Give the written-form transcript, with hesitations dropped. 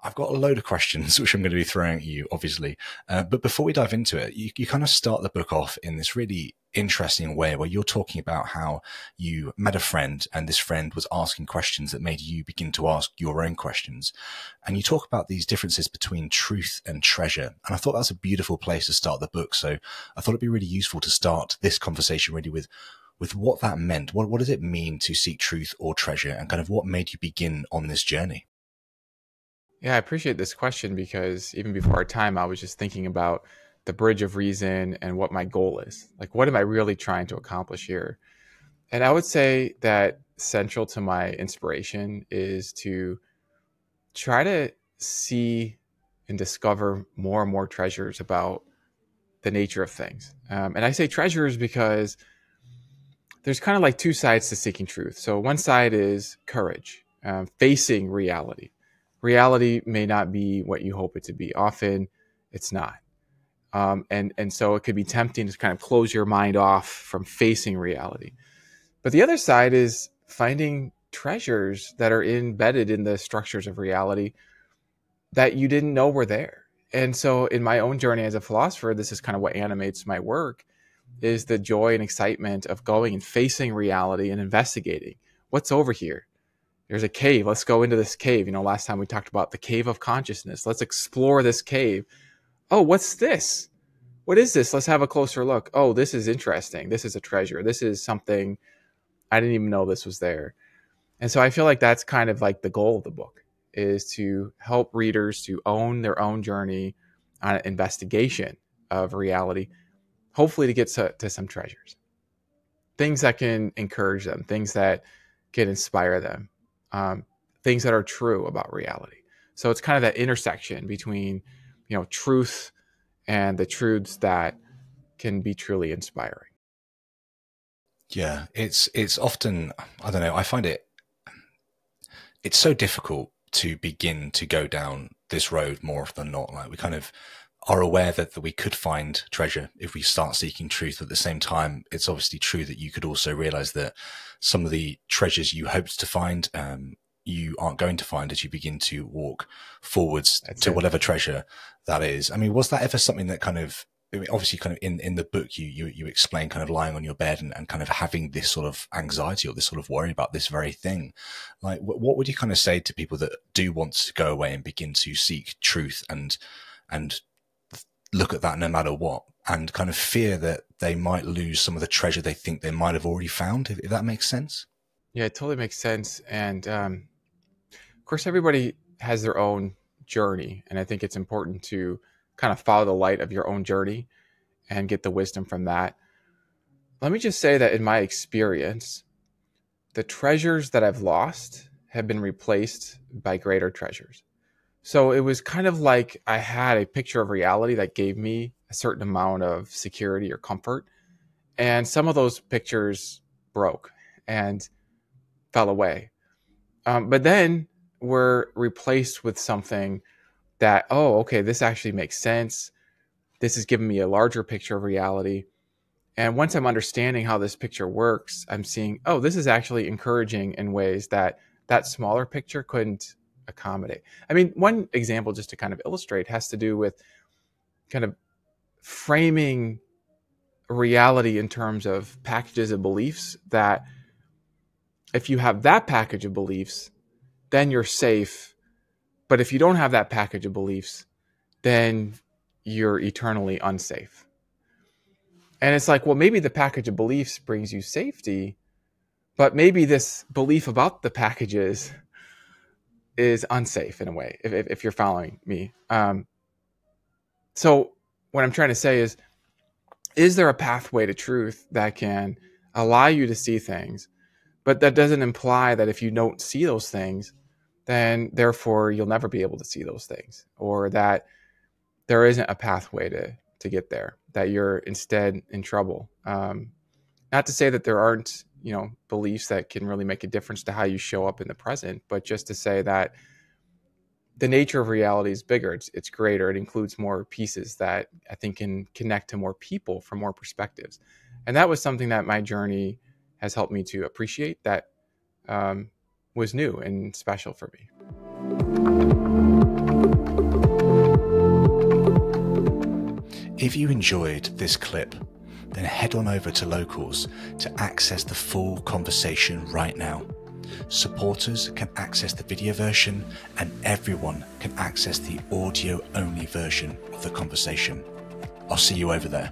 I've got a load of questions which I'm going to be throwing at you, obviously. But before we dive into it, you kind of start the book off in this really interesting way where you're talking about how you met a friend and this friend was asking questions that made you begin to ask your own questions. And you talk about these differences between truth and treasure. And I thought that's a beautiful place to start the book. So I thought it'd be really useful to start this conversation really with what that meant. What does it mean to seek truth or treasure, and kind of what made you begin on this journey? Yeah, I appreciate this question because even before our time, I was just thinking about the bridge of reason and what my goal is. Like, what am I really trying to accomplish here? And I would say that central to my inspiration is to try to see and discover more and more treasures about the nature of things. And I say treasures because there's kind of like two sides to seeking truth. So one side is courage, facing reality. Reality may not be what you hope it to be. Often it's not. And so it could be tempting to kind of close your mind off from facing reality. But the other side is finding treasures that are embedded in the structures of reality that you didn't know were there. And so in my own journey as a philosopher, this is kind of what animates my work, is the joy and excitement of going and facing reality and investigating what's over here. There's a cave. Let's go into this cave. Last time we talked about the cave of consciousness. Let's explore this cave. Oh, what's this? What is this? Let's have a closer look. Oh, this is interesting. This is a treasure. This is something I didn't even know this was there. And so I feel like that's kind of like the goal of the book, is to help readers to own their own journey on an investigation of reality, hopefully to get to some treasures, things that can encourage them, things that can inspire them, things that are true about reality. So it's kind of that intersection between, truth and the truths that can be truly inspiring. Yeah, it's often, I don't know, I find it's so difficult to begin to go down this road more often than not. Like, we kind of are aware that we could find treasure if we start seeking truth. At the same time, it's obviously true that you could also realize that some of the treasures you hoped to find, you aren't going to find as you begin to walk forwards to whatever treasure that is. I mean, was that ever something that kind of, obviously kind of in the book, you explain kind of lying on your bed and kind of having this sort of anxiety or this sort of worry about this very thing. Like, what would you kind of say to people that do want to go away and begin to seek truth and look at that no matter what, and kind of fear that they might lose some of the treasure they think they might have already found, if that makes sense? Yeah, it totally makes sense. And of course, everybody has their own journey. And I think it's important to kind of follow the light of your own journey and get the wisdom from that. Let me just say that in my experience, the treasures that I've lost have been replaced by greater treasures. So it was kind of like I had a picture of reality that gave me a certain amount of security or comfort. And some of those pictures broke and fell away. But then were replaced with something that, oh, okay, this actually makes sense. This is giving me a larger picture of reality. And once I'm understanding how this picture works, I'm seeing, oh, this is actually encouraging in ways that that smaller picture couldn't accommodate. I mean, one example just to kind of illustrate has to do with kind of framing reality in terms of packages of beliefs, that if you have that package of beliefs, then you're safe. But if you don't have that package of beliefs, then you're eternally unsafe. And it's like, well, maybe the package of beliefs brings you safety, but maybe this belief about the packages is unsafe in a way, if you're following me. So what I'm trying to say is there a pathway to truth that can allow you to see things, but that doesn't imply that if you don't see those things, then therefore you'll never be able to see those things, or that there isn't a pathway to get there, that you're instead in trouble. Not to say that there aren't, beliefs that can really make a difference to how you show up in the present, but just to say that the nature of reality is bigger. It's greater. It includes more pieces that I think can connect to more people from more perspectives. And that was something that my journey has helped me to appreciate, that was new and special for me. If you enjoyed this clip, then head on over to Locals to access the full conversation right now. Supporters can access the video version and everyone can access the audio only version of the conversation. I'll see you over there.